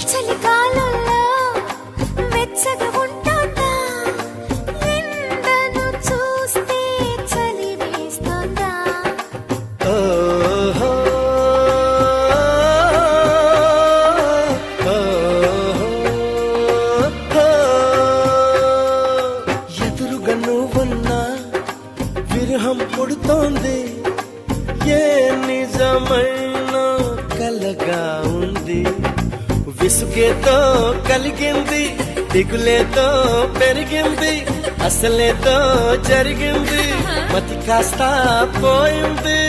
చలికాలంలో వెచ్చగా ఉంటుందా ఎండను చూస్తే చలి వేస్తుందా ఓహో, ఓహో, ఎదురుగా నువ్వున్నా విరహం పుడుతోంది, ఏ నిజమైన కలగా ఉంది. విసుగేతో కలిగింది, దిగులేతో పెరిగింది, అసలేతో జరిగింది, మతి కాస్త పోయింది.